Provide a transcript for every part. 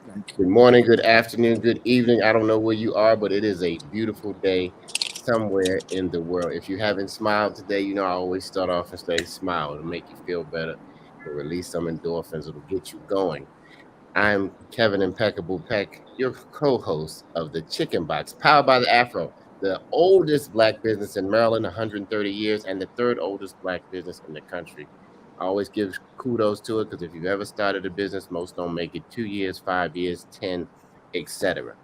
Thank Good you. morning, good afternoon, good evening. I don't know where you are, but it is a beautiful day somewhere in the world. If you haven't smiled today, you know I always start off and say smile. It'll make you feel better. It'll release some endorphins. It'll get you going. I'm Kevin Impeccable Peck, your co-host of the Chicken Box, powered by the Afro, the oldest black business in Maryland, 130 years, and the third oldest black business in the country. I always give kudos to it because if you've ever started a business, most don't make it 2 years, 5 years, 10, etc.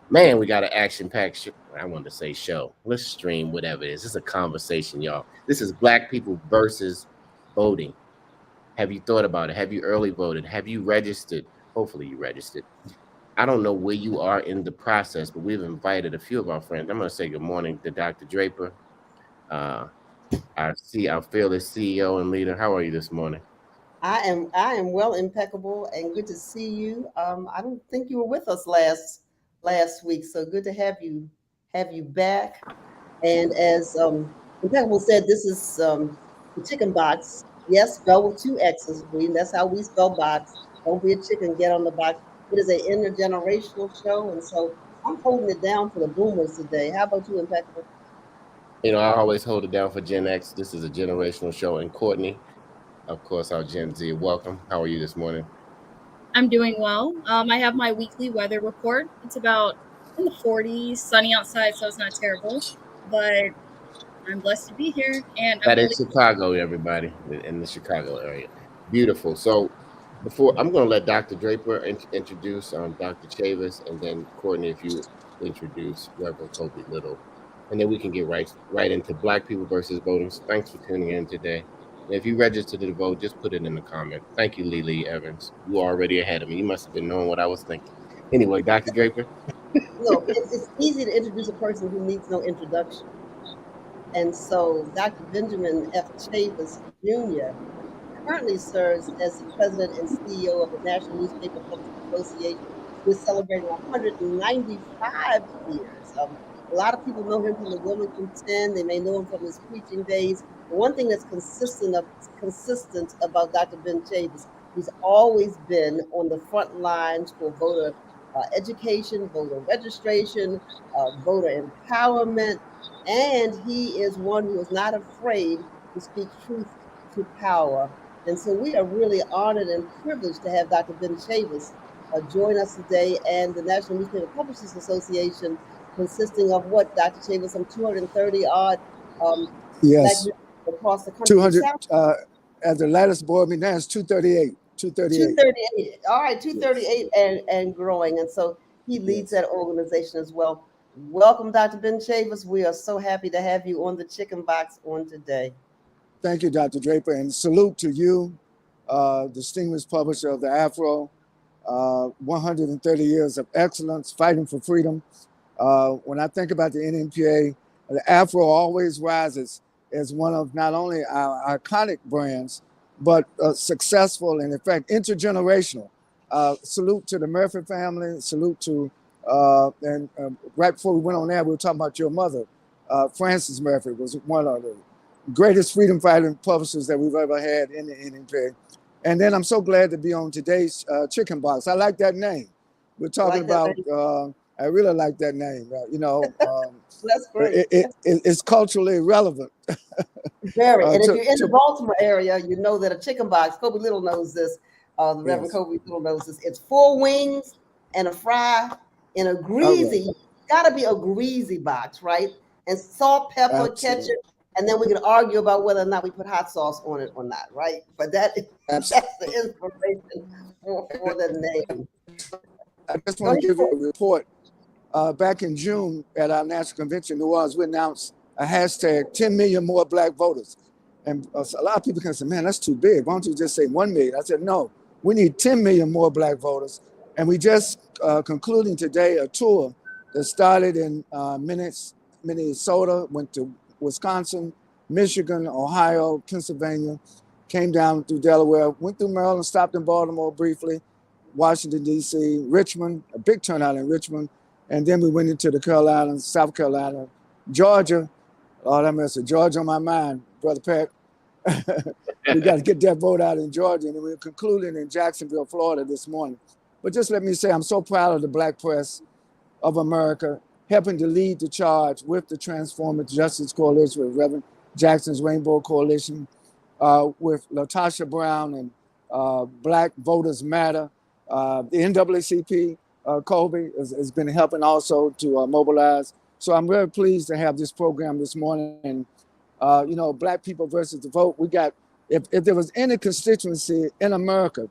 Man, we got an action-packed show. I wanted to say show. Let's stream whatever it is. It's a conversation, y'all. This is Black people versus voting. Have you thought about it? Have you early voted? Have you registered? Hopefully, you registered. I don't know where you are in the process, but we've invited a few of our friends. I'm going to say good morning to Dr. Draper, uh, our fearless CEO and leader. How are you this morning? I am well, impeccable, and good to see you. I don't think you were with us last week, so good to have you back. And as impeccable said, this is the chicken box. Yes, spelled with two X's. That's how we spell box. Don't be a chicken, get on the box. It is an intergenerational show, and so I'm holding it down for the boomers today. How about you, impeccable? You know, I always hold it down for Gen X. This is a generational show. And Courtney, of course, our Gen Z. Welcome. How are you this morning? I'm doing well. I have my weekly weather report. It's about in the 40s, sunny outside, so it's not terrible. But I'm blessed to be here, and I'm That really is Chicago, everybody, in the Chicago area. Beautiful. So, before I'm going to let Dr. Draper introduce Dr. Chavis, and then Courtney, if you introduce Reverend Kobi Little, and then we can get right into Black people versus voting. So thanks for tuning in today. And if you registered to vote, just put it in the comment. Thank you, Lily Evans. You are already ahead of me. You must have been knowing what I was thinking. Anyway, Dr. Draper. Look, it's easy to introduce a person who needs no introduction. And so Dr. Benjamin F. Chavis Jr. currently serves as the president and CEO of the National Newspaper Publishers Association. We're celebrating 195 years. A lot of people know him from the Wilmington 10. They may know him from his preaching days. But one thing that's consistent about Dr. Ben Chavis, he's always been on the front lines for voter education, voter registration, voter empowerment, and he is one who is not afraid to speak truth to power. And so we are really honored and privileged to have Dr. Ben Chavis join us today, and the National Newspaper Publishers Association, consisting of what, Dr. Chavis, some 230 odd um, black Yes, men across the country. So 200. sound At the latest board meeting, now it's 238. 238. 238. All right, Yes. 238 and growing. And so he leads Yes. that organization as well. Welcome, Dr. Ben Chavis. We are so happy to have you on the Chicken Box on today. Thank you, Dr. Draper, and salute to you, distinguished publisher of the Afro. 130 years of excellence, fighting for freedom. When I think about the NNPA, the Afro always rises as one of not only our iconic brands, but successful and, in fact, intergenerational. Salute to the Murphy family. Salute to, and right before we went on air, we were talking about your mother. Frances Murphy was one of the greatest freedom fighting publishers that we've ever had in the NNPA. And then I'm so glad to be on today's Chicken Box. I like that name. We're I talking like that about, name. I really like that name. That's great. It's culturally relevant. Very. And if to, you're in the to Baltimore area, you know that a chicken box, Kobe Little knows this, the Reverend Yes. Kobe Little knows this. It's four wings and a fry in a All right. greasy, gotta be a greasy box, right? And salt, pepper, Absolutely. ketchup, and then we can argue about whether or not we put hot sauce on it or not, right? But Absolutely. that's the inspiration for the name. I just Go want to ahead. give you a report. Back in June at our national convention in New Orleans, we announced a hashtag 10 million more black voters. And a lot of people can say, man, that's too big. Why don't you just say 1 million? I said, no, we need 10 million more black voters. And we just concluding today a tour that started in Minnesota, went to Wisconsin, Michigan, Ohio, Pennsylvania, came down through Delaware, went through Maryland, stopped in Baltimore briefly, Washington, D.C., Richmond, a big turnout in Richmond. And then we went into the Carolinas, South Carolina, Georgia. Oh, that mess of Georgia on my mind, Brother Peck. We got to get that vote out in Georgia. And then we're concluding in Jacksonville, Florida this morning. But just let me say, I'm so proud of the Black press of America, helping to lead the charge with the Transformative Justice Coalition, with Reverend Jackson's Rainbow Coalition, with LaTosha Brown and Black Voters Matter. The NAACP, Kobi, has been helping also to mobilize. So I'm very pleased to have this program this morning. And, Black people versus the vote. We got, if there was any constituency in America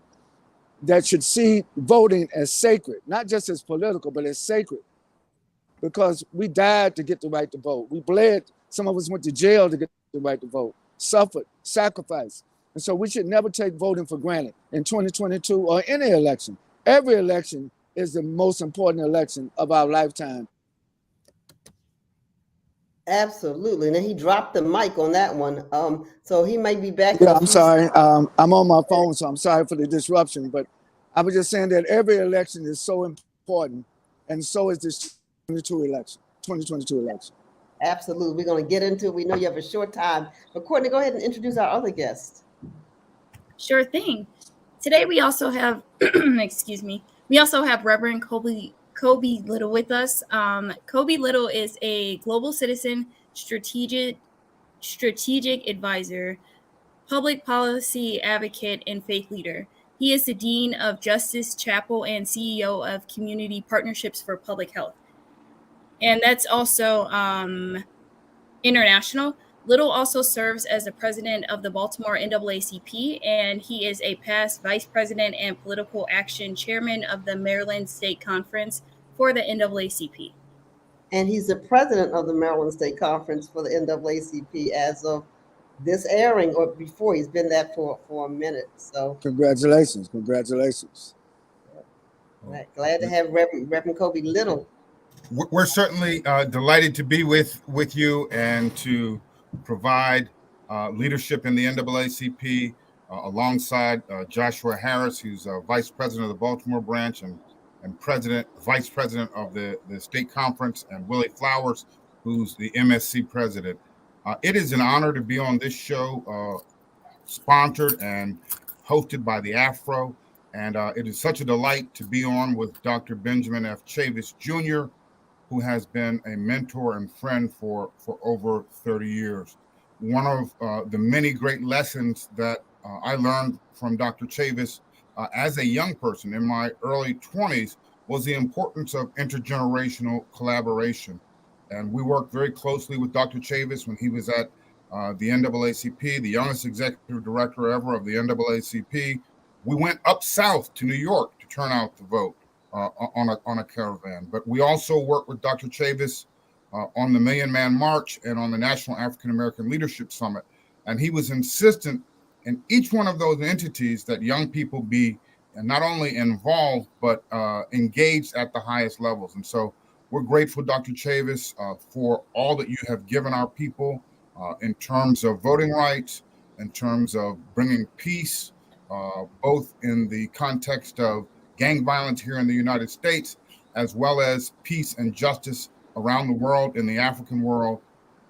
that should see voting as sacred, not just as political, but as sacred, because we died to get the right to vote. We bled. Some of us went to jail to get the right to vote, suffered, sacrificed. And so we should never take voting for granted in 2022 or any election. Every election is the most important election of our lifetime. Absolutely. And then he dropped the mic on that one. So he might be back. Yeah, I'm sorry. I'm on my phone, so I'm sorry for the disruption. But I was just saying that every election is so important, and so is this 2022 election. Absolutely. We're going to get into it. We know you have a short time. But Courtney, go ahead and introduce our other guest. Sure thing. Today we also have, excuse me, we also have Reverend Kobi Little with us. Kobi Little is a global citizen, strategic advisor, public policy advocate, and faith leader. He is the Dean of Justice Chapel and CEO of Community Partnerships for Public Health. And that's also international. Little also serves as the president of the Baltimore NAACP, and he is a past vice president and political action chairman of the Maryland State Conference for the NAACP. And he's the president of the Maryland State Conference for the NAACP as of this airing, or before. He's been that for a minute. So congratulations. Right. Glad to have Reverend Kobi Little. We're certainly delighted to be with you and to provide leadership in the NAACP alongside Joshua Harris, who's vice president of the Baltimore branch and vice president of the state conference, and Willie Flowers, who's the MSC president. It is an honor to be on this show, sponsored and hosted by the Afro. And it is such a delight to be on with Dr. Benjamin F. Chavis, Jr., who has been a mentor and friend for over 30 years. One of the many great lessons that I learned from Dr. Chavis as a young person in my early 20s was the importance of intergenerational collaboration. And we worked very closely with Dr. Chavis when he was at the NAACP, the youngest executive director ever of the NAACP. We went up south to New York to turn out the vote on a caravan. But we also worked with Dr. Chavis on the Million Man March and on the National African American Leadership Summit. And he was insistent in each one of those entities that young people be not only involved, but engaged at the highest levels. And so we're grateful, Dr. Chavis, for all that you have given our people in terms of voting rights, in terms of bringing peace, both in the context of gang violence here in the United States, as well as peace and justice around the world, in the African world.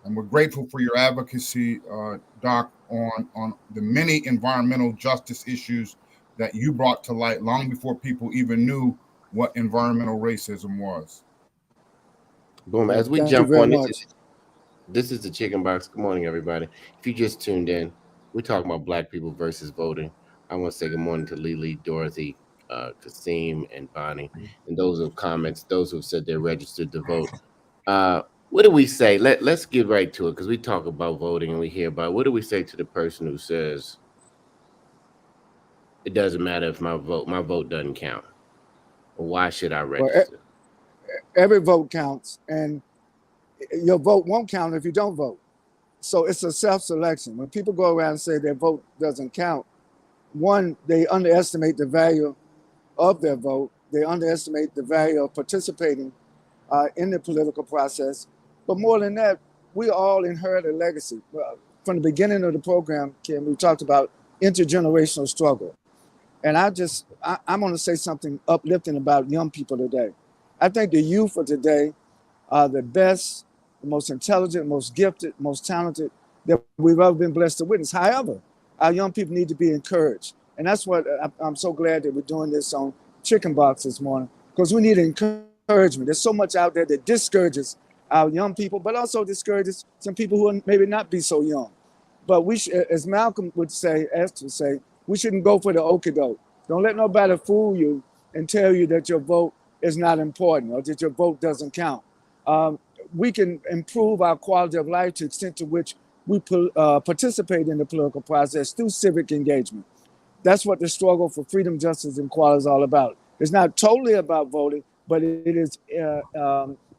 And we're grateful for your advocacy, Doc, on the many environmental justice issues that you brought to light long before people even knew what environmental racism was. Boom. As we jump on, this is the Chicken BOXX. Good morning, everybody. If you just tuned in, we're talking about Black people versus voting. I want to say good morning to Lily, Dorothy, Kasim, and Bonnie, and those who have comments, those who have said they're registered to vote. What do we say? Let's get right to it, because we talk about voting and we hear about it. What do we say to the person who says it doesn't matter if my vote doesn't count? Or why should I register? Well, every vote counts, and your vote won't count if you don't vote. So it's a self-selection. When people go around and say their vote doesn't count, one, they underestimate the value of their vote. They underestimate the value of participating in the political process. But more than that, we all inherit a legacy. From the beginning of the program, Kim, we talked about intergenerational struggle. And I'm going to say something uplifting about young people today. I think the youth of today are the best, the most intelligent, most gifted, most talented that we've ever been blessed to witness. However, our young people need to be encouraged. And that's what I'm so glad that we're doing this on Chicken BOXX this morning because we need encouragement. There's so much out there that discourages our young people, but also discourages some people who are maybe not be so young. But we, as Malcolm would say, Esther say, we shouldn't go for the okie doke. Don't let nobody fool you and tell you that your vote is not important or that your vote doesn't count. We can improve our quality of life to the extent to which we participate in the political process through civic engagement. That's what the struggle for freedom, justice, and equality is all about. It's not totally about voting, but it is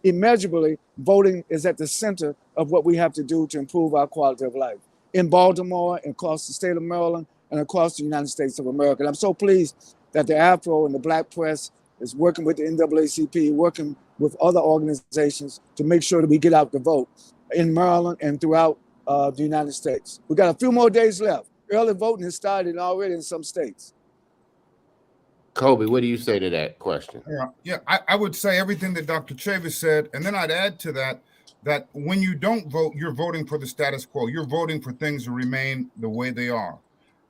immeasurably, voting is at the center of what we have to do to improve our quality of life in Baltimore, and across the state of Maryland, and across the United States of America. And I'm so pleased that the Afro and the Black press is working with the NAACP, working with other organizations to make sure that we get out the vote in Maryland and throughout the United States. We got a few more days left. Early voting has started already in some states. Kobi, what do you say to that question? Yeah, I would say everything that Dr. Chavis said, and then I'd add to that when you don't vote, you're voting for the status quo. You're voting for things to remain the way they are.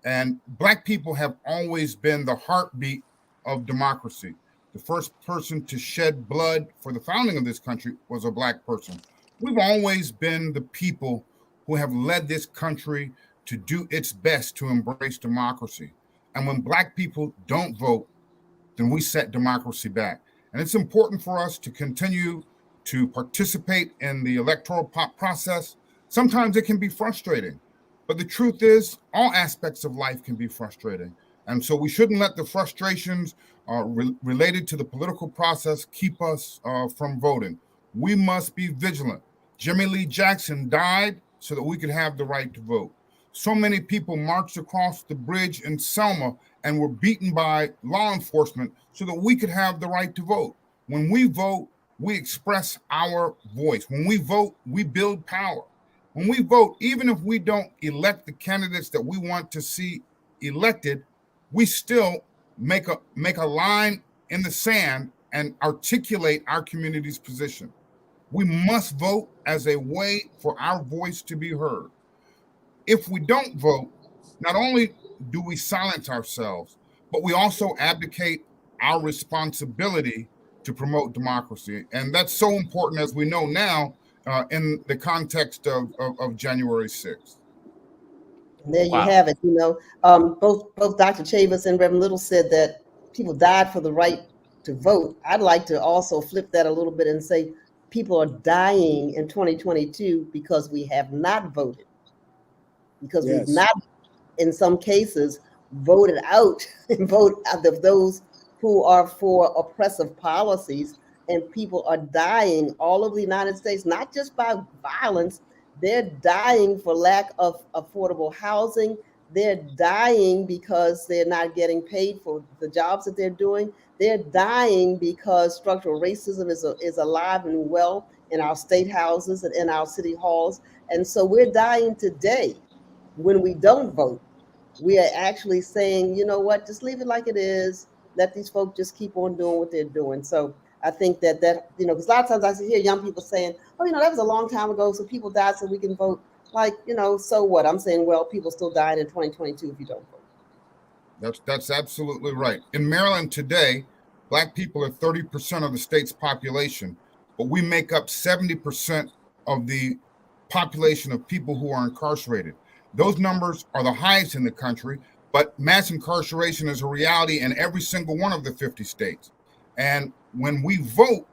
And Black people have always been the heartbeat of democracy. The first person to shed blood for the founding of this country was a Black person. We've always been the people who have led this country to do its best to embrace democracy. And when Black people don't vote, then we set democracy back. And it's important for us to continue to participate in the electoral process. Sometimes it can be frustrating, but the truth is all aspects of life can be frustrating. And so we shouldn't let the frustrations related to the political process keep us from voting. We must be vigilant. Jimmy Lee Jackson died so that we could have the right to vote. So many people marched across the bridge in Selma and were beaten by law enforcement so that we could have the right to vote. When we vote, we express our voice. When we vote, we build power. When we vote, even if we don't elect the candidates that we want to see elected, we still make a line in the sand and articulate our community's position. We must vote as a way for our voice to be heard. If we don't vote, not only do we silence ourselves, but we also abdicate our responsibility to promote democracy. And that's so important, as we know now, in the context of January 6th. There you have it. Both Dr. Chavis and Reverend Little said that people died for the right to vote. I'd like to also flip that a little bit and say people are dying in 2022 because we have not voted. Because we've not, in some cases, voted out and vote out of those who are for oppressive policies, and people are dying all over the United States, not just by violence. They're dying for lack of affordable housing. They're dying because they're not getting paid for the jobs that they're doing. They're dying because structural racism is alive and well in our state houses and in our city halls. And so we're dying today. When we don't vote, we are actually saying, you know what, just leave it like it is. Let these folks just keep on doing what they're doing. So I think that, because a lot of times I hear young people saying, oh, that was a long time ago, so people died so we can vote. Like, so what? I'm saying, well, people still died in 2022 if you don't vote. That's absolutely right. In Maryland today, Black people are 30% of the state's population, but we make up 70% of the population of people who are incarcerated. Those numbers are the highest in the country, but mass incarceration is a reality in every single one of the 50 states. And when we vote,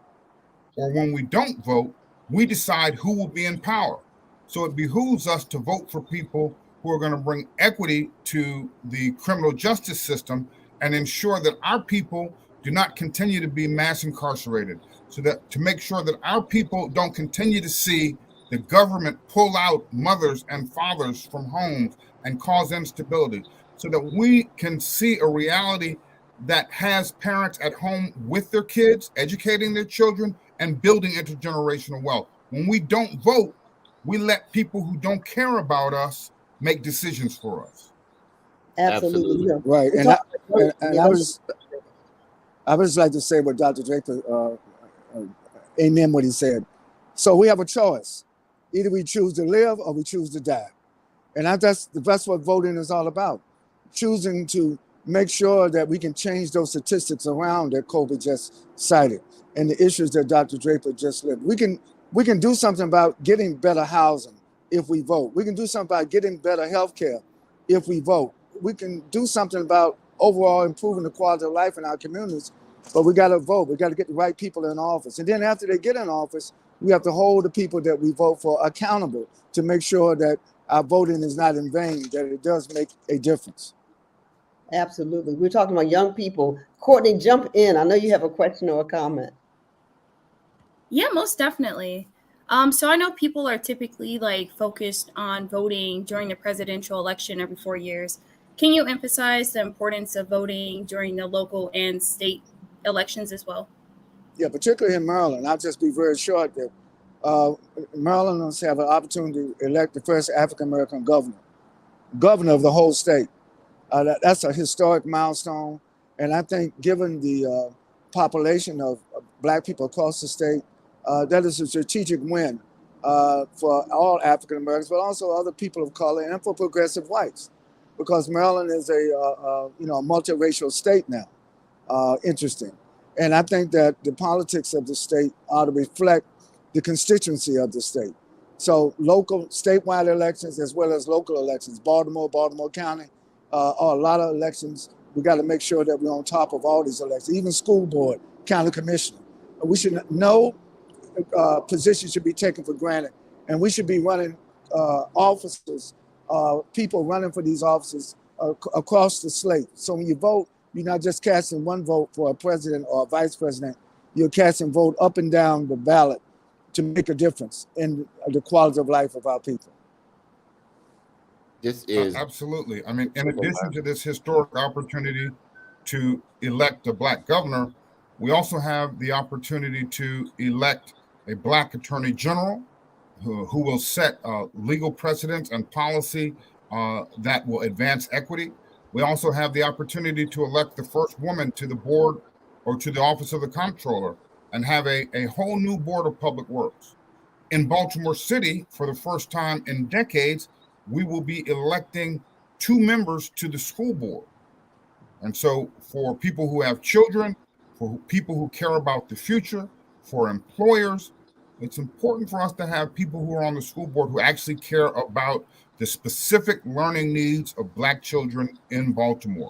or when we don't vote, we decide who will be in power. So it behooves us to vote for people who are going to bring equity to the criminal justice system and ensure that our people do not continue to be mass incarcerated, so that to make sure that our people don't continue to see the government pull out mothers and fathers from homes and cause instability, so that we can see a reality that has parents at home with their kids, educating their children and building intergenerational wealth. When we don't vote, we let people who don't care about us make decisions for us. Absolutely. Right. And I would just like to say what Dr. Draper, amen what he said. So we have a choice. Either we choose to live or we choose to die. And that's what voting is all about. Choosing to make sure that we can change those statistics around that Kobe just cited and the issues that Dr. Draper just lived. We can do something about getting better housing if we vote. We can do something about getting better health care if we vote. We can do something about overall improving the quality of life in our communities, but we got to vote. We got to get the right people in office. And then after they get in office, we have to hold the people that we vote for accountable to make sure that our voting is not in vain, that it does make a difference. Absolutely. We're talking about young people. Courtney, jump in. I know you have a question or a comment. Yeah, most definitely. So I know people are typically like focused on voting during the presidential election every 4 years. Can you emphasize the importance of voting during the local and state elections as well? Yeah, particularly in Maryland. I'll just be very short that Marylanders have an opportunity to elect the first African-American governor of the whole state. That's a historic milestone. And I think given the population of Black people across the state, that is a strategic win for all African Americans, but also other people of color and for progressive whites, because Maryland is a multiracial state now. Interesting. And I think that the politics of the state ought to reflect the constituency of the state. So local, statewide elections as well as local elections, Baltimore County, are a lot of elections. We got to make sure that we're on top of all these elections, even school board, county commissioner. We should no position should be taken for granted. And we should be running offices, people running for these offices across the slate. So when you vote, you're not just casting one vote for a president or a vice president. You're casting vote up and down the ballot to make a difference in the quality of life of our people. This is absolutely. I mean, in addition to this historic opportunity to elect a Black governor, we also have the opportunity to elect a Black attorney general who will set legal precedents and policy that will advance equity. We also have the opportunity to elect the first woman to the board or to the office of the comptroller and have a whole new board of public works. In Baltimore City, for the first time in decades, we will be electing 2 members to the school board. And so for people who have children, for people who care about the future, for employers, it's important for us to have people who are on the school board who actually care about the specific learning needs of Black children in Baltimore.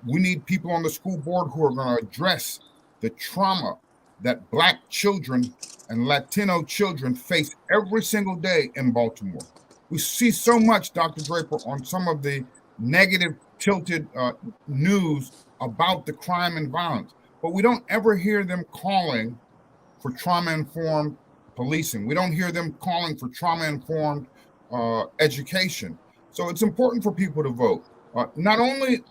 We need people on the school board who are going to address the trauma that Black children and Latino children face every single day in Baltimore. We see so much, Dr. Draper, on some of the negative tilted news about the crime and violence, but we don't ever hear them calling for trauma-informed policing. We don't hear them calling for trauma-informed education. So it's important for people to vote. Not only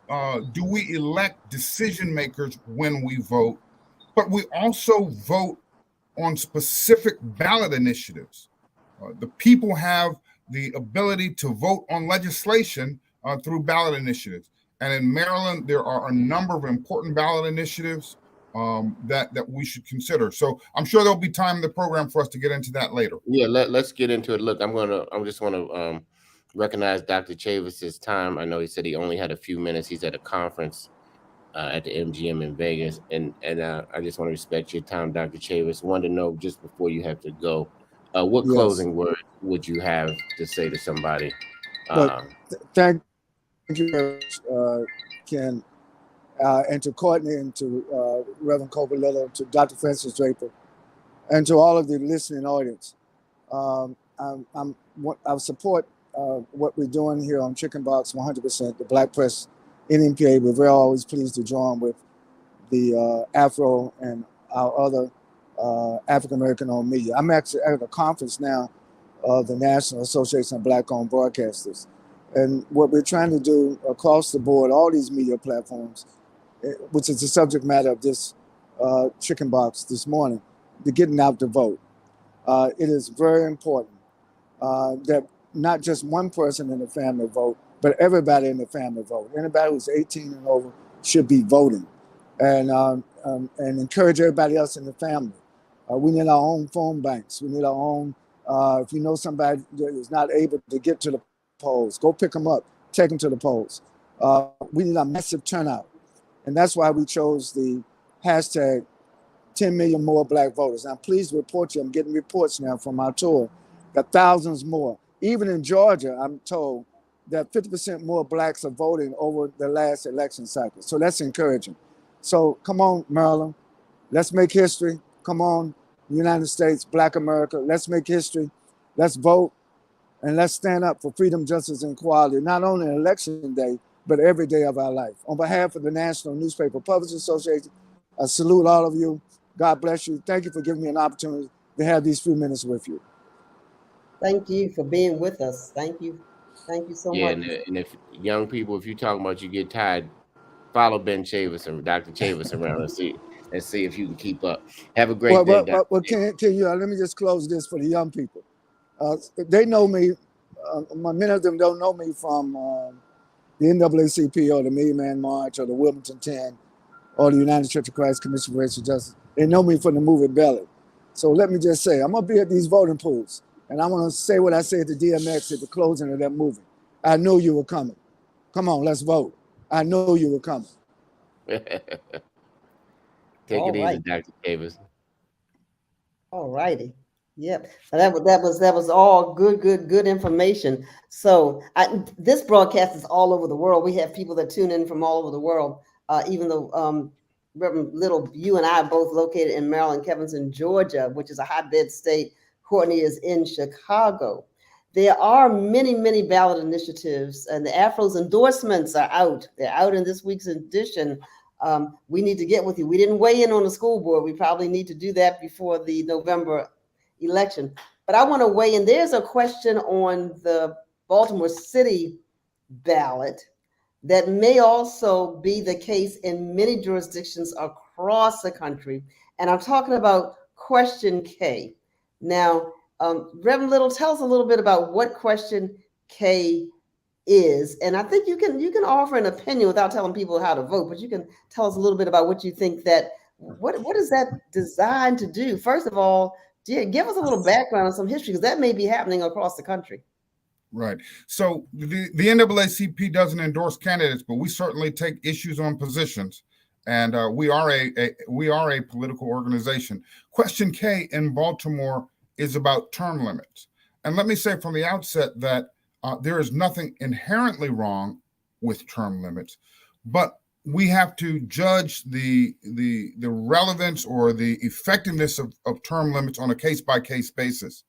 do we elect decision makers when we vote, but we also vote on specific ballot initiatives. The people have the ability to vote on legislation through ballot initiatives. And in Maryland, there are a number of important ballot initiatives that we should consider. So I'm sure there'll be time in the program for us to get into that later. Yeah, let's get into it. Look, I just want to recognize Dr. Chavis's time. I know he said he only had a few minutes. He's at a conference at the MGM in Vegas, and I just want to respect your time, Dr. Chavis. Wanted to know just before you have to go, what closing word would you have to say to somebody? Thank you, Ken, and to Courtney, and to Reverend Kobi Little, to Dr. Francis Draper, and to all of the listening audience. I support what we're doing here on Chicken BOXX 100%, the Black Press NMPA. We're very always pleased to join with the Afro and our other African-American owned media. I'm actually at a conference now of the National Association of Black-owned Broadcasters. And what we're trying to do across the board, all these media platforms, which is the subject matter of this Chicken BOXX this morning, to getting out the vote. It is very important that not just one person in the family vote, but everybody in the family vote. Anybody who's 18 and over should be voting, and encourage everybody else in the family. We need our own phone banks. We need our own, if you know somebody that is not able to get to the polls, go pick them up, take them to the polls. We need a massive turnout. And that's why we chose the hashtag 10 million more black voters. I'm pleased to report you, I'm getting reports now from our tour, that thousands more. Even in Georgia, I'm told that 50% more blacks are voting over the last election cycle. So that's encouraging. So come on, Maryland, let's make history. Come on, United States, Black America, let's make history. Let's vote and let's stand up for freedom, justice, and equality, not only on election day, but every day of our life. On behalf of the National Newspaper Publishers Association, I salute all of you. God bless you. Thank you for giving me an opportunity to have these few minutes with you. Thank you for being with us. Thank you. Thank you so Yeah, much. and if young people, if you're talking about you get tired, follow Ben Chavis and Dr. Chavis around and see if you can keep up. Have a great day, Dr. Well, can you let me just close this for the young people. They know me. Many of them don't know me from the NAACP or the Million Man March or the Wilmington 10 or the United Church of Christ Commission for Racial Justice. They know me from the movie Belly. So let me just say, I'm going to be at these voting pools, and I'm going to say what I said to DMX at the closing of that movie. I know you were coming. Come on, let's vote. I know you were coming. Take All it right. easy, Dr. Chavis. All righty. Yep. That was all good information. So this broadcast is all over the world. We have people that tune in from all over the world. Even though Reverend Little, you and I are both located in Maryland, Kevin's in Georgia, which is a hotbed state. Courtney is in Chicago. There are many ballot initiatives, and the Afro's endorsements are out. They're out in this week's edition. We need to get with you. We didn't weigh in on the school board. We probably need to do that before the November election. But I want to weigh in. There's a question on the Baltimore City ballot that may also be the case in many jurisdictions across the country. And I'm talking about question K. Now, Reverend Little, tell us a little bit about what question K is. And I think you can offer an opinion without telling people how to vote, but you can tell us a little bit about what you think that, what is that designed to do? First of all, give us a little background on some history, because that may be happening across the country. Right. So the NAACP doesn't endorse candidates, but we certainly take issues on positions, and we are a political organization. Question K in Baltimore is about term limits, and let me say from the outset that there is nothing inherently wrong with term limits, but we have to judge the relevance or the effectiveness of term limits on a case-by-case basis.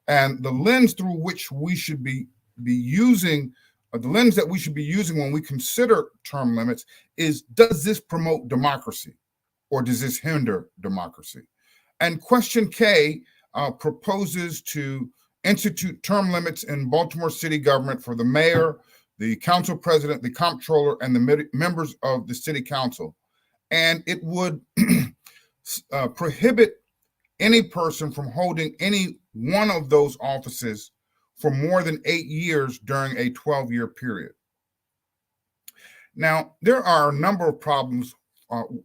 And the lens through which we should be using, the lens that we should be using when we consider term limits is, does this promote democracy or does this hinder democracy? And question K proposes to institute term limits in Baltimore city government for the mayor, the council president, the comptroller, and the members of the city council. And it would prohibit any person from holding any one of those offices for more than 8 years during a 12-year period. Now, there are a number of problems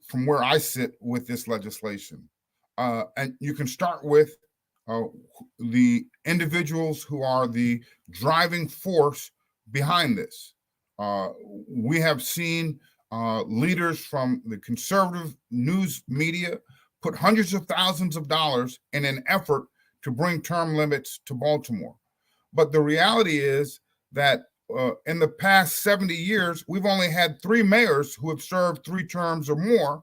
from where I sit with this legislation. And you can start with the individuals who are the driving force behind this. We have seen leaders from the conservative news media put hundreds of thousands of dollars in an effort to bring term limits to Baltimore. But the reality is that in the past 70 years, we've only had 3 mayors who have served 3 terms or more.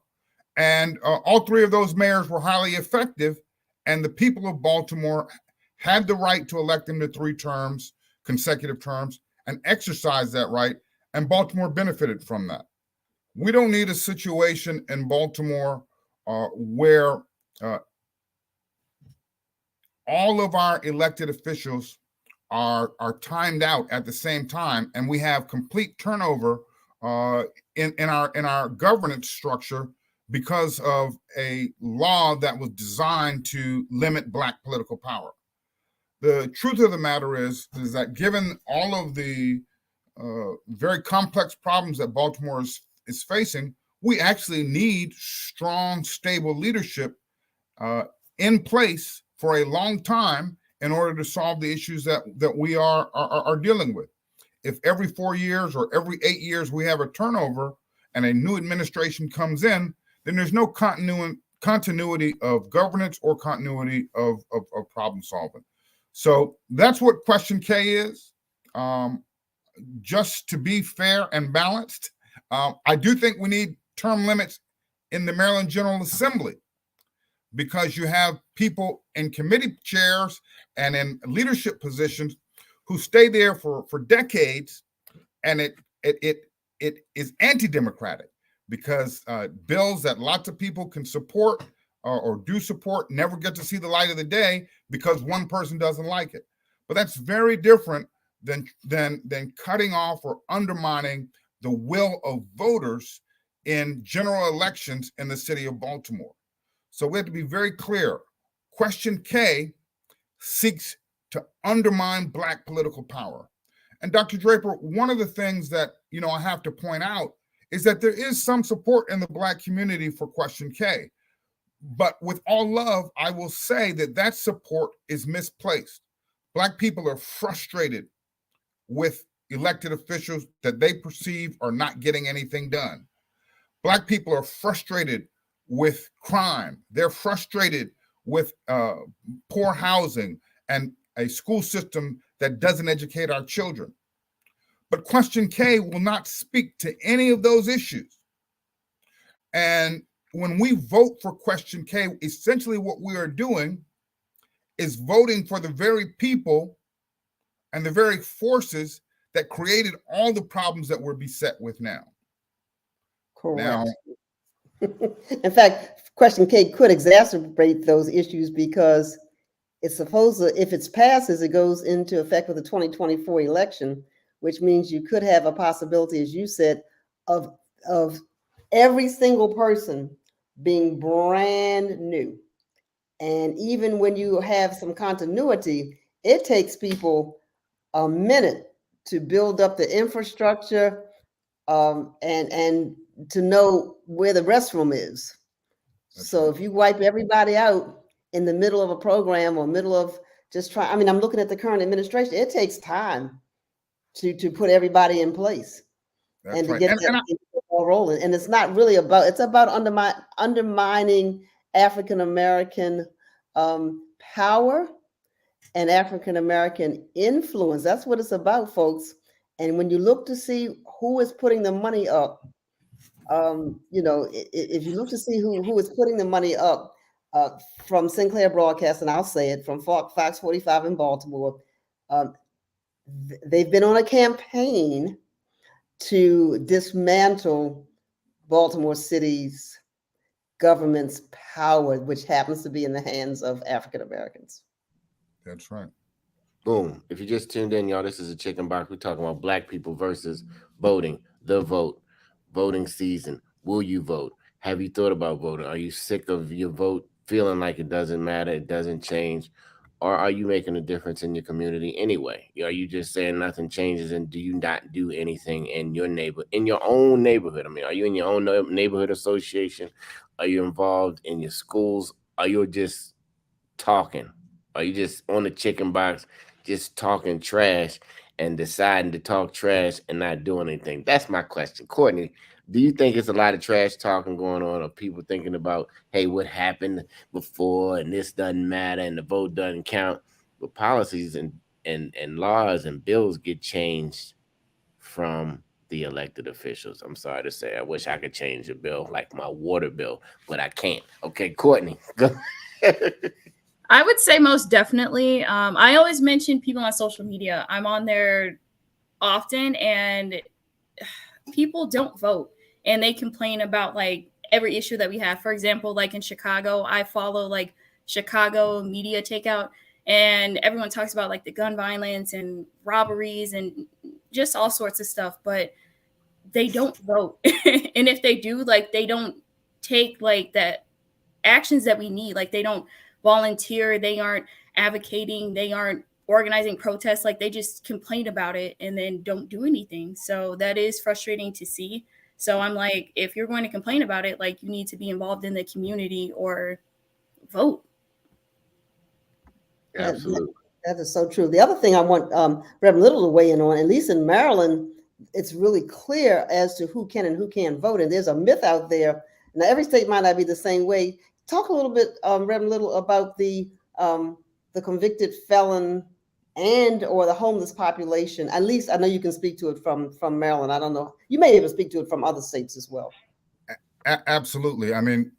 And all 3 of those mayors were highly effective. And the people of Baltimore had the right to elect them to 3 terms, consecutive terms, and exercise that right. And Baltimore benefited from that. We don't need a situation in Baltimore where all of our elected officials are timed out at the same time, and we have complete turnover in our governance structure because of a law that was designed to limit Black political power. The truth of the matter is that given all of the very complex problems that Baltimore is facing, we actually need strong, stable leadership in place for a long time in order to solve the issues that we are dealing with. if every 4 years or every 8 years we have a turnover and a new administration comes in, then there's no continuity of governance or continuity of problem solving. So that's what question K is. Just to be fair and balanced, I do think we need term limits in the Maryland General Assembly, because you have people in committee chairs and in leadership positions who stay there for decades, and it is anti-democratic, because bills that lots of people can support or do support never get to see the light of the day because one person doesn't like it. But that's very different than cutting off or undermining the will of voters in general elections in the city of Baltimore. So we have to be very clear. Question K seeks to undermine Black political power. And Dr. Draper, one of the things that I have to point out is that there is some support in the Black community for question K. But with all love, I will say that support is misplaced. Black people are frustrated with elected officials that they perceive are not getting anything done. Black people are frustrated with crime. They're frustrated with poor housing and a school system that doesn't educate our children. But question K will not speak to any of those issues. And when we vote for question K, essentially what we are doing is voting for the very people and the very forces that created all the problems that we're beset with now. Correct. Now, in fact, question K could exacerbate those issues, because it's supposed to, if it's passes, it goes into effect with the 2024 election, which means you could have a possibility, as you said, of every single person being brand new. And even when you have some continuity, it takes people a minute to build up the infrastructure, and to know where the restroom is. So if you wipe everybody out in the middle of a program or middle of just trying, I mean, I'm looking at the current administration, it takes time to put everybody in place. That's and to get that ball rolling. And it's not really about, it's about undermining African-American power and African-American influence. That's what it's about, folks. And when you look to see who is putting the money up, if you look to see who is putting the money up from Sinclair Broadcast, and I'll say it, from Fox 45 in Baltimore, they've been on a campaign to dismantle Baltimore City's government's power, which happens to be in the hands of African Americans. That's right. Boom. If you just tuned in, y'all, this is a Chicken BOXX. We're talking about Black people versus voting, the vote, voting season. Will you vote? Have you thought about voting? Are you sick of your vote feeling like it doesn't matter, it doesn't change? Or are you making a difference in your community anyway? Are you just saying nothing changes, and do you not do anything in your own neighborhood? I mean, are you in your own neighborhood association? Are you involved in your schools? Are you just talking? Are you just on the Chicken BOXX, just talking trash and deciding to talk trash and not doing anything? That's my question. Courtney, do you think it's a lot of trash talking going on, or people thinking about, hey, what happened before and this doesn't matter and the vote doesn't count? But policies and laws and bills get changed from the elected officials. I'm sorry to say, I wish I could change a bill like my water bill, but I can't. Okay, Courtney, go. I would say most definitely. I always mention people on social media. I'm on there often, and people don't vote, and they complain about like every issue that we have. For example, like in Chicago, I follow like Chicago Media Takeout, and everyone talks about like the gun violence and robberies and just all sorts of stuff, but they don't vote. And if they do, like, they don't take like that actions that we need. Like, they don't volunteer, they aren't advocating, they aren't organizing protests. Like, they just complain about it and then don't do anything. So that is frustrating to see. So I'm like, if you're going to complain about it, like, you need to be involved in the community or vote. Absolutely. That is so true. The other thing I want Reverend Little to weigh in on, at least in Maryland, it's really clear as to who can and who can't vote. And there's a myth out there. Now, every state might not be the same way. Talk a little bit, Reverend Little, about the convicted felon and or the homeless population. At least I know you can speak to it from Maryland. I don't know. You may even speak to it from other states as well. Absolutely. I mean,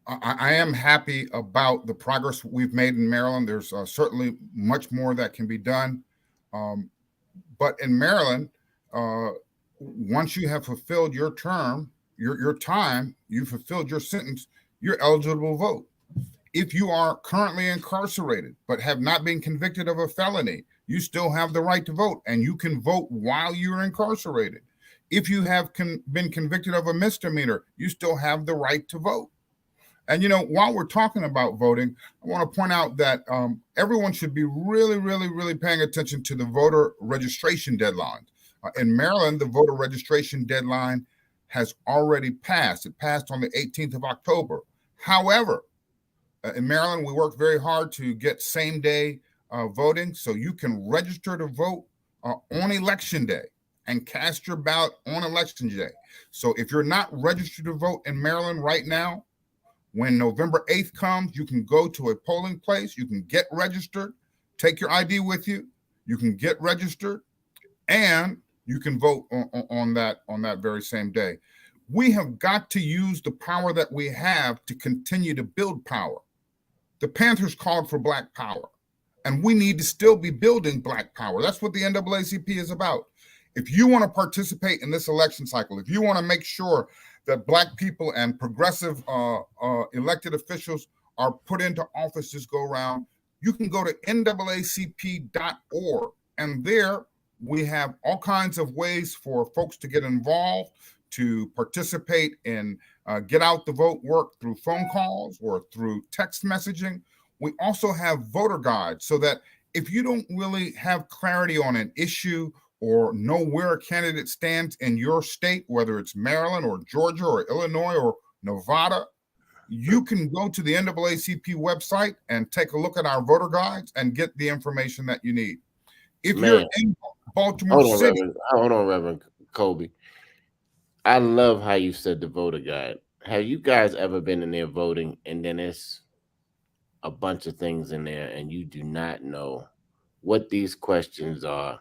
I am happy about the progress we've made in Maryland. There's certainly much more that can be done. But in Maryland, once you have fulfilled your term, your time, you fulfilled your sentence, you're eligible to vote. If you are currently incarcerated but have not been convicted of a felony, you still have the right to vote, and you can vote while you're incarcerated. If you have been convicted of a misdemeanor, you still have the right to vote. And, you know, while we're talking about voting, I want to point out that everyone should be really, really, really paying attention to the voter registration deadline. In Maryland, the voter registration deadline has already passed. It passed on the 18th of October. However, in Maryland, we worked very hard to get same-day voting, so you can register to vote on Election Day and cast your ballot on Election Day. So if you're not registered to vote in Maryland right now, when November 8th comes, you can go to a polling place, you can get registered, take your ID with you, you can get registered, and you can vote on that very same day. We have got to use the power that we have to continue to build power. The Panthers called for Black power, and we need to still be building Black power. That's what the NAACP is about. If you want to participate in this election cycle, if you want to make sure that Black people and progressive elected officials are put into office this go around, you can go to NAACP.org. And there we have all kinds of ways for folks to get involved, to participate in get out the vote work through phone calls or through text messaging. We also have voter guides, so that if you don't really have clarity on an issue or know where a candidate stands in your state, whether it's Maryland or Georgia or Illinois or Nevada, you can go to the NAACP website and take a look at our voter guides and get the information that you need. If you're in Baltimore City. Hold on, Reverend Kobi. I love how you said the voter guide. Have you guys ever been in there voting and then it's a bunch of things in there and you do not know what these questions are?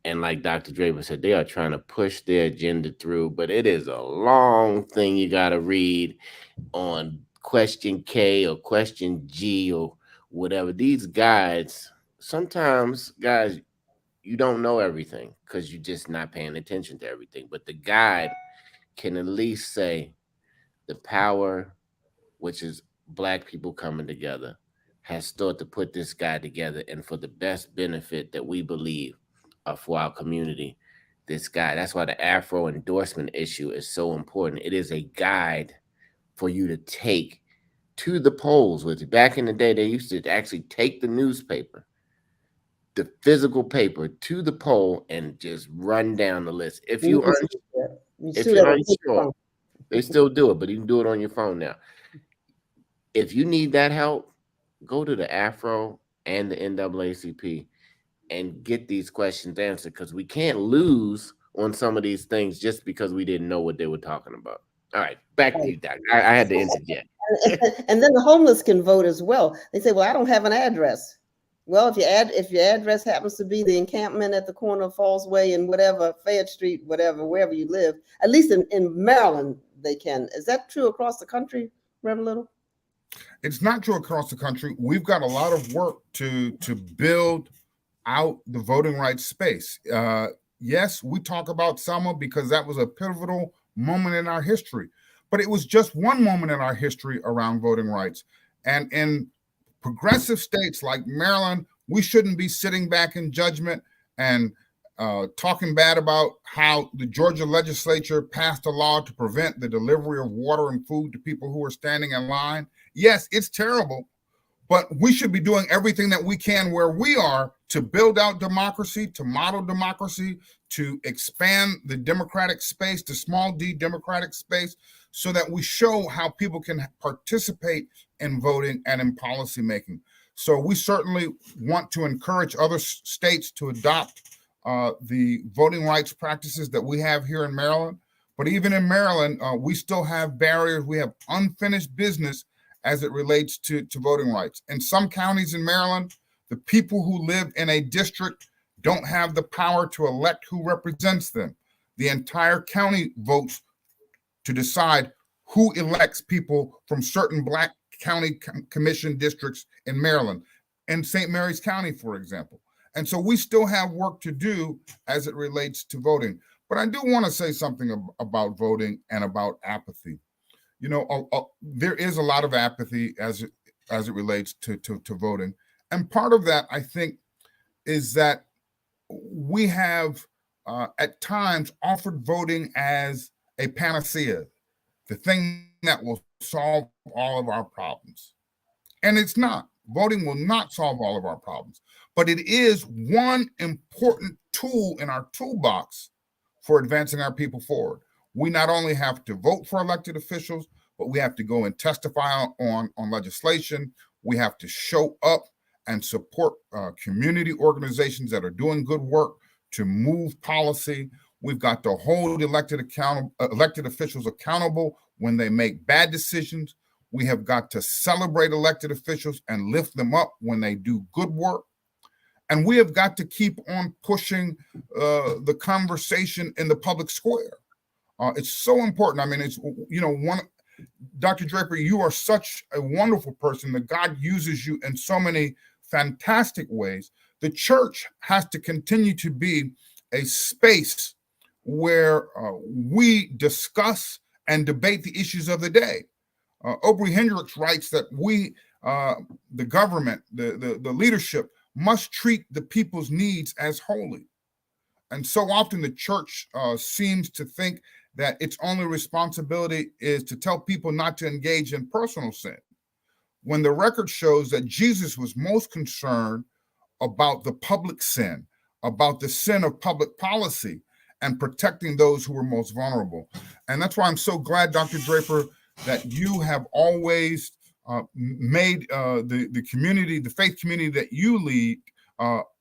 And like Dr. Draper said, they are trying to push their agenda through, but it is a long thing you got to read on question K or question G or whatever. These guides, sometimes, guys, you don't know everything because you're just not paying attention to everything. But the guide can at least say the power, which is Black people coming together, has started to put this guide together, and for the best benefit that we believe for our community, this guide. That's why the Afro endorsement issue is so important. It is a guide for you to take to the polls with you. Back in the day, they used to actually take the newspaper, the physical paper, to the poll and just run down the list. If you're unsure, they still do it, but you can do it on your phone now. If you need that help, go to the Afro and the NAACP and get these questions answered, because we can't lose on some of these things just because we didn't know what they were talking about. All right, back to you, Doc. I had to interject. And then the homeless can vote as well. They say, well, I don't have an address. Well, if your address happens to be the encampment at the corner of Falls Way and whatever, Fayette Street, whatever, wherever you live, at least in Maryland, they can. Is that true across the country, Reverend Little? It's not true across the country. We've got a lot of work to build out the voting rights space. Yes, we talk about Selma because that was a pivotal moment in our history, but it was just one moment in our history around voting rights. And in progressive states like Maryland, we shouldn't be sitting back in judgment and talking bad about how the Georgia legislature passed a law to prevent the delivery of water and food to people who are standing in line. Yes, it's terrible, but we should be doing everything that we can where we are to build out democracy, to model democracy, to expand the democratic space, the small d democratic space, so that we show how people can participate in voting and in policy making. So we certainly want to encourage other states to adopt the voting rights practices that we have here in Maryland. But even in Maryland, we still have barriers. We have unfinished business as it relates to voting rights. In some counties in Maryland, the people who live in a district don't have the power to elect who represents them. The entire county votes to decide who elects people from certain Black county commission districts in Maryland, in St. Mary's County, for example. And so we still have work to do as it relates to voting. But I do want to say something about voting and about apathy. You know, there is a lot of apathy as it relates to voting. And part of that, I think, is that we have at times offered voting as a panacea, the thing that will solve all of our problems. And it's not. Voting will not solve all of our problems, but it is one important tool in our toolbox for advancing our people forward. We not only have to vote for elected officials, but we have to go and testify on legislation. We have to show up and support community organizations that are doing good work to move policy. We've got to hold elected officials accountable when they make bad decisions. We have got to celebrate elected officials and lift them up when they do good work. And we have got to keep on pushing the conversation in the public square. It's so important. I mean, it's, you know, Dr. Draper, you are such a wonderful person that God uses you in so many fantastic ways. The church has to continue to be a space where we discuss and debate the issues of the day. Aubrey Hendricks writes that we, the government, the leadership, must treat the people's needs as holy. And so often the church seems to think that its only responsibility is to tell people not to engage in personal sin, when the record shows that Jesus was most concerned about the public sin, about the sin of public policy, and protecting those who were most vulnerable. And that's why I'm so glad, Dr. Draper, that you have always made the community, the faith community that you lead,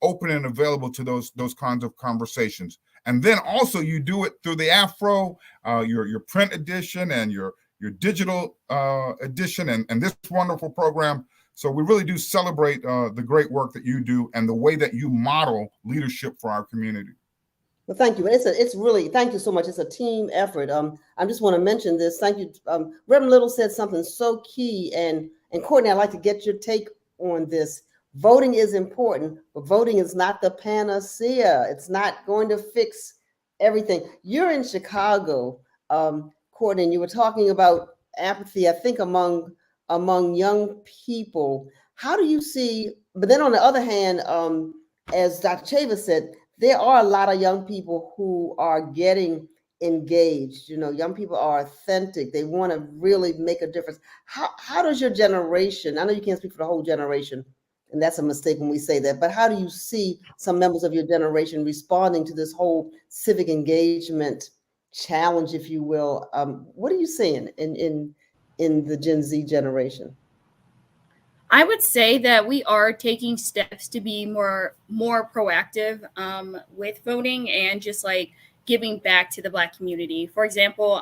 open and available to those kinds of conversations. And then also you do it through the Afro, your print edition and your digital edition and this wonderful program. So we really do celebrate the great work that you do and the way that you model leadership for our community. Well, thank you. It's really, thank you so much. It's a team effort. I just want to mention this. Thank you. Reverend Little said something so key, and Courtney, I'd like to get your take on this. Voting is important, but voting is not the panacea. It's not going to fix everything. You're in Chicago, Courtney, and you were talking about apathy, I think, among young people. How do you see, but then on the other hand, as Dr. Chavis said, there are a lot of young people who are getting engaged. You know, young people are authentic. They want to really make a difference. How does your generation, I know you can't speak for the whole generation, and that's a mistake when we say that, but how do you see some members of your generation responding to this whole civic engagement challenge, if you will? What are you seeing in the Gen Z generation? I would say that we are taking steps to be more proactive with voting and just like giving back to the Black community. For example,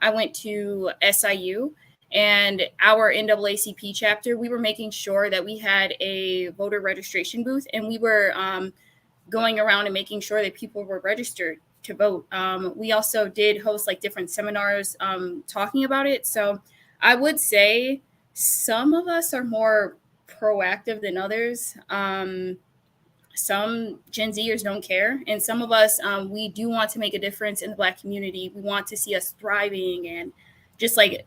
I went to SIU, and our NAACP chapter, we were making sure that we had a voter registration booth, and we were going around and making sure that people were registered to vote. We also did host like different seminars talking about it. So I would say some of us are more proactive than others. Some Gen Zers don't care. And some of us, we do want to make a difference in the Black community. We want to see us thriving and just like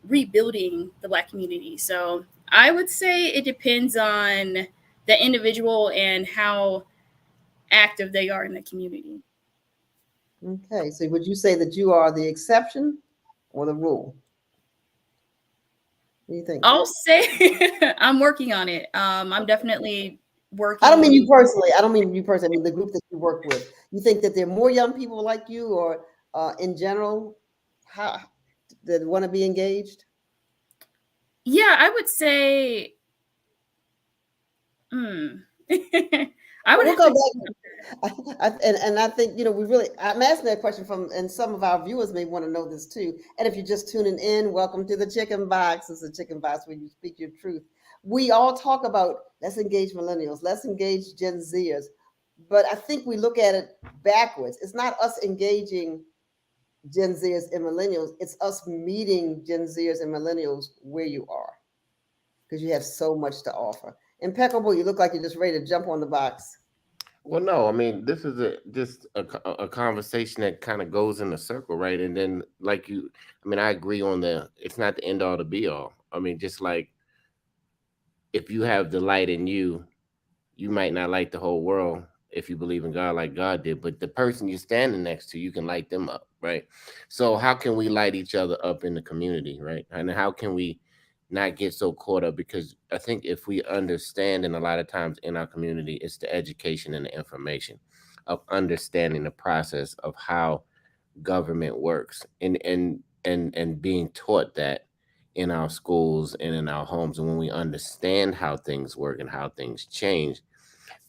rebuilding the Black community. So I would say it depends on the individual and how active they are in the community. Okay, so would you say that you are the exception or the rule? What do you think? I'll say I'm working on it. I'm definitely working. I don't mean you personally. I mean the group that you work with. You think that there are more young people like you, or in general, that want to be engaged? Yeah, I would say I would We'll have go to. back. And I think, we really, I'm asking that question and some of our viewers may want to know this too. And if you're just tuning in, welcome to the Chicken Box. It's a Chicken Box where you speak your truth. We all talk about let's engage millennials, let's engage Gen Zers. But I think we look at it backwards. It's not us engaging Gen Zers and millennials. It's us meeting Gen Zers and millennials where you are, because you have so much to offer. Impeccable. You look like you're just ready to jump on the box. Well, no, I mean, this is just a conversation that kind of goes in a circle, right? And then, like I mean, I agree on it's not the end all to be all. I mean, just like if you have the light in you, you might not light the whole world if you believe in God like God did, but the person you're standing next to, you can light them up, right? So how can we light each other up in the community, right? And how can we not get so caught up? Because I think if we understand, and a lot of times in our community, it's the education and the information of understanding the process of how government works, and being taught that in our schools and in our homes. And when we understand how things work and how things change,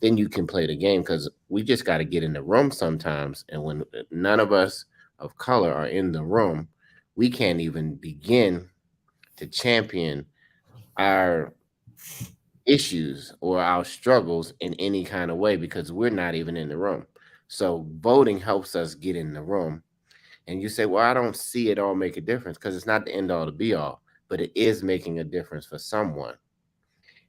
then you can play the game, because we just got to get in the room sometimes. And when none of us of color are in the room, we can't even begin to champion our issues or our struggles in any kind of way, because we're not even in the room. So voting helps us get in the room. And you say, well, I don't see it all make a difference, because it's not the end all to be all, but it is making a difference for someone.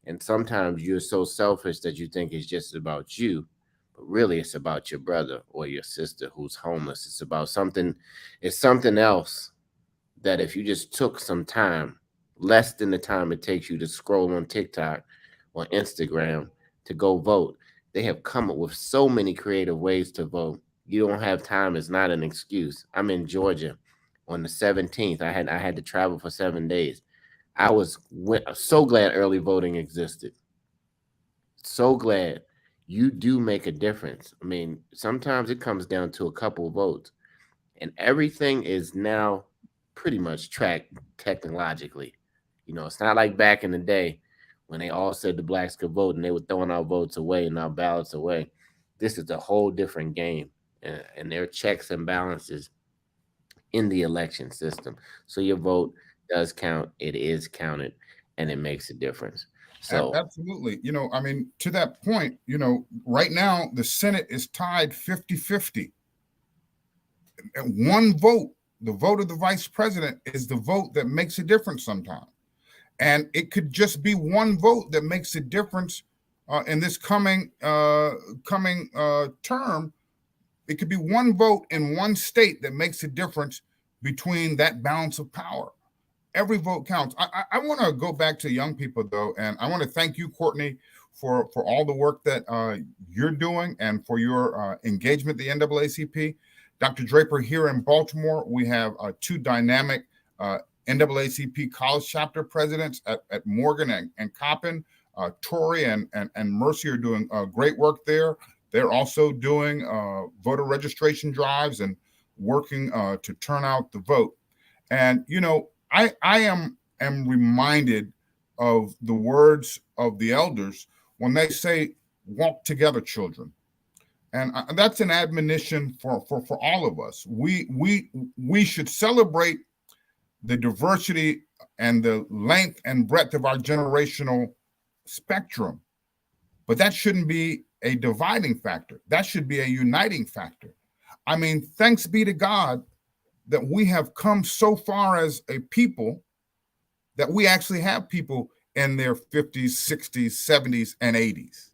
And sometimes you're so selfish that you think it's just about you, but really it's about your brother or your sister who's homeless. It's something else that if you just took some time, less than the time it takes you to scroll on TikTok or Instagram to go vote, they have come up with so many creative ways to vote. You don't have time is not an excuse. I'm in Georgia on the 17th. I had to travel for 7 days. I was so glad early voting existed. So glad. You do make a difference. I mean, sometimes it comes down to a couple of votes, and everything is now pretty much tracked technologically. It's not like back in the day when they all said the blacks could vote and they were throwing our votes away and our ballots away. This is a whole different game, and there are checks and balances in the election system. So your vote does count, it is counted, and it makes a difference. So Absolutely. I mean, to that point, right now the Senate is tied 50-50. One vote, the vote of the vice president, is the vote that makes a difference sometimes. And it could just be one vote that makes a difference in this coming term. It could be one vote in one state that makes a difference between that balance of power. Every vote counts. I want to go back to young people, though, and I want to thank you, Courtney, for all the work that you're doing and for your engagement at the NAACP. Dr. Draper, here in Baltimore, we have two dynamic NAACP college chapter presidents at Morgan and Coppin. Tori and Mercy are doing great work there. They're also doing voter registration drives and working to turn out the vote. And, I am reminded of the words of the elders when they say, walk together, children. And that's an admonition for all of us. We should celebrate the diversity and the length and breadth of our generational spectrum, but that shouldn't be a dividing factor. That should be a uniting factor. I mean, thanks be to God that we have come so far as a people that we actually have people in their 50s, 60s, 70s, and 80s.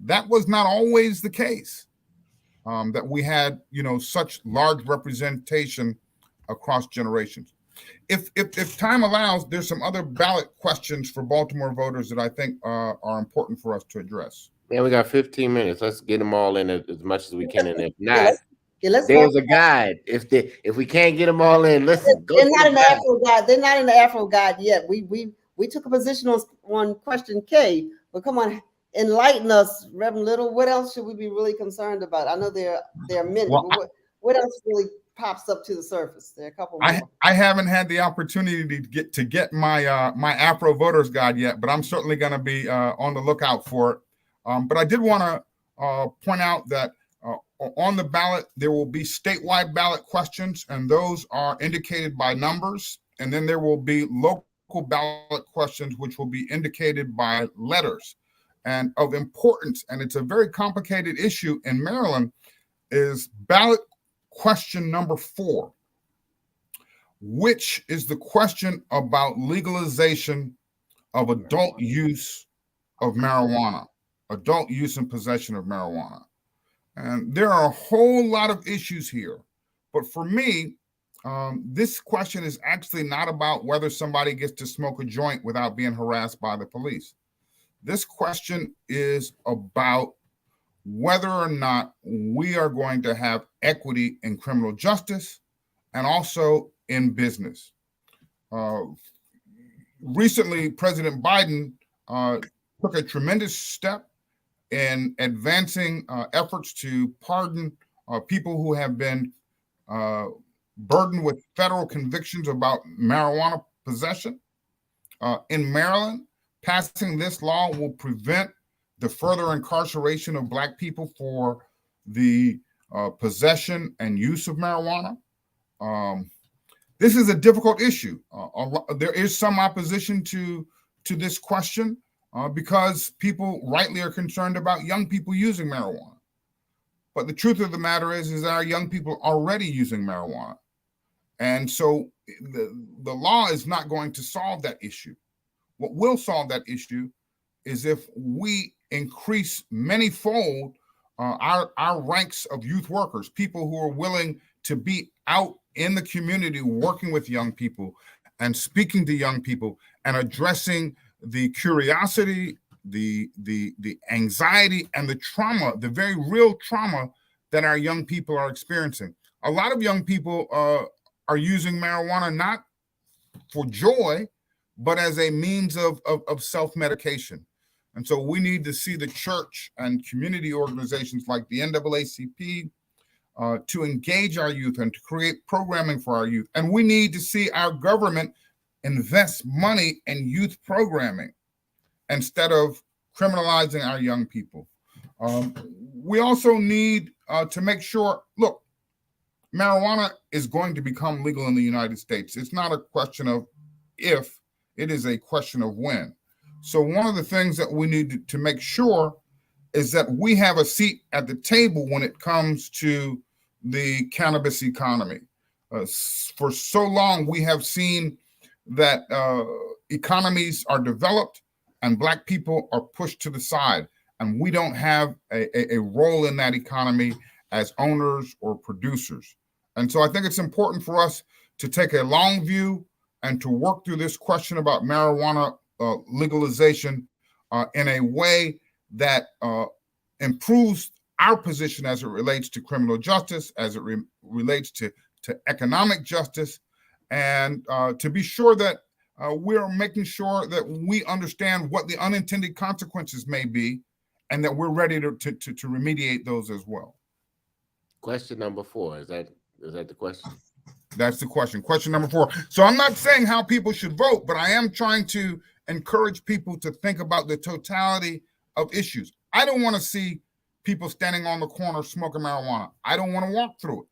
That was not always the case, that we had, such large representation across generations. If time allows, there's some other ballot questions for Baltimore voters that I think are important for us to address. Man, we got 15 minutes. Let's get them all in as much as we can. And if not, let's there's a guide. If we can't get them all in, listen. They're not in the Afro guide. They're not in the Afro guide yet. We took a position on question K, but come on, enlighten us, Reverend Little. What else should we be really concerned about? I know there are many, but what else really pops up to the surface. There are a couple I more. I haven't had the opportunity to get my my Afro voters guide yet, but I'm certainly going to be on the lookout for it. But I did want to point out that on the ballot there will be statewide ballot questions, and those are indicated by numbers, and then there will be local ballot questions, which will be indicated by letters. And of importance, and it's a very complicated issue in Maryland, is ballot question number 4, which is the question about legalization of adult use of marijuana, adult use and possession of marijuana. And there are a whole lot of issues here. But for me, this question is actually not about whether somebody gets to smoke a joint without being harassed by the police. This question is about whether or not we are going to have equity in criminal justice and also in business. Recently, President Biden took a tremendous step in advancing efforts to pardon people who have been burdened with federal convictions about marijuana possession. In Maryland, passing this law will prevent the further incarceration of Black people for the possession and use of marijuana. This is a difficult issue. There is some opposition to this question because people rightly are concerned about young people using marijuana. But the truth of the matter is that our young people are already using marijuana. And so the law is not going to solve that issue. What will solve that issue is if we increase manyfold our ranks of youth workers, people who are willing to be out in the community working with young people and speaking to young people and addressing the curiosity, the anxiety, and the trauma, the very real trauma that our young people are experiencing. A lot of young people are using marijuana not for joy, but as a means of self-medication. And so we need to see the church and community organizations like the NAACP to engage our youth and to create programming for our youth. And we need to see our government invest money in youth programming instead of criminalizing our young people. We also need to make sure, look, marijuana is going to become legal in the United States. It's not a question of if, it is a question of when. So one of the things that we need to make sure is that we have a seat at the table when it comes to the cannabis economy. For so long, we have seen that economies are developed and Black people are pushed to the side, and we don't have a role in that economy as owners or producers. And so I think it's important for us to take a long view and to work through this question about marijuana legalization in a way that improves our position as it relates to criminal justice, as it relates to economic justice, and to be sure that we're making sure that we understand what the unintended consequences may be and that we're ready to remediate those as well. Question number 4, is that the question? That's the question. Question number 4. So I'm not saying how people should vote, but I am trying to encourage people to think about the totality of issues. I don't want to see people standing on the corner smoking marijuana. I don't want to walk through it.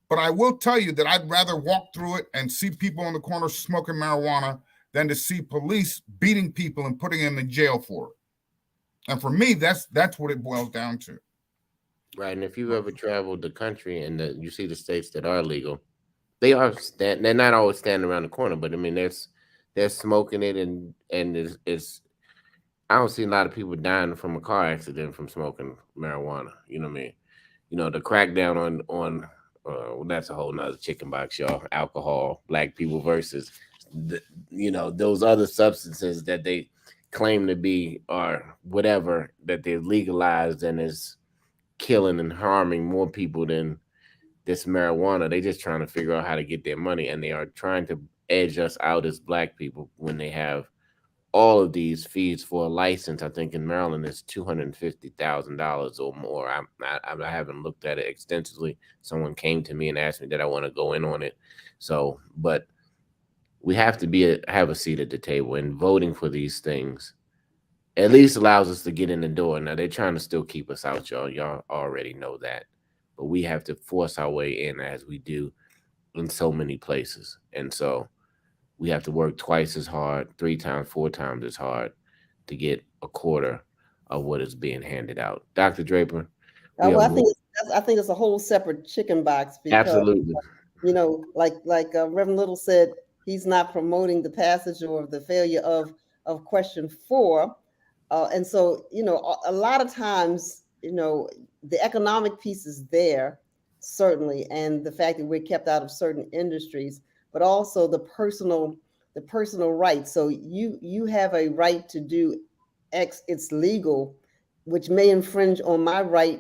But I will tell you that I'd rather walk through it and see people on the corner smoking marijuana than to see police beating people and putting them in jail for it. And for me, that's what it boils down to. Right. And if you've ever traveled the country and you see the states that are legal, they're not always standing around the corner, but I mean, they're smoking it, and it's I don't see a lot of people dying from a car accident from smoking marijuana. You know what I mean? You know, the crackdown on well, that's a whole nother chicken box, y'all. Alcohol, Black people versus those other substances that they claim to be or whatever that they've legalized and is killing and harming more people than this marijuana. They just trying to figure out how to get their money, and they are trying to edge us out as Black people when they have all of these fees for a license, I think in Maryland is $250,000 or more. I haven't looked at it extensively. Someone came to me and asked me that I want to go in on it. So, but we have to have a seat at the table, and voting for these things at least allows us to get in the door. Now they're trying to still keep us out, y'all. Y'all already know that, but we have to force our way in as we do in so many places. And so we have to work twice as hard, 3 times, 4 times as hard to get a quarter of what is being handed out. Dr. Draper. Well, I think it's a whole separate chicken box because, absolutely, you know, like Reverend Little said, he's not promoting the passage or the failure of question 4. And so, you know, a lot of times, you know, the economic piece is there, certainly, and the fact that we're kept out of certain industries, but also the personal right. So you have a right to do X, it's legal, which may infringe on my right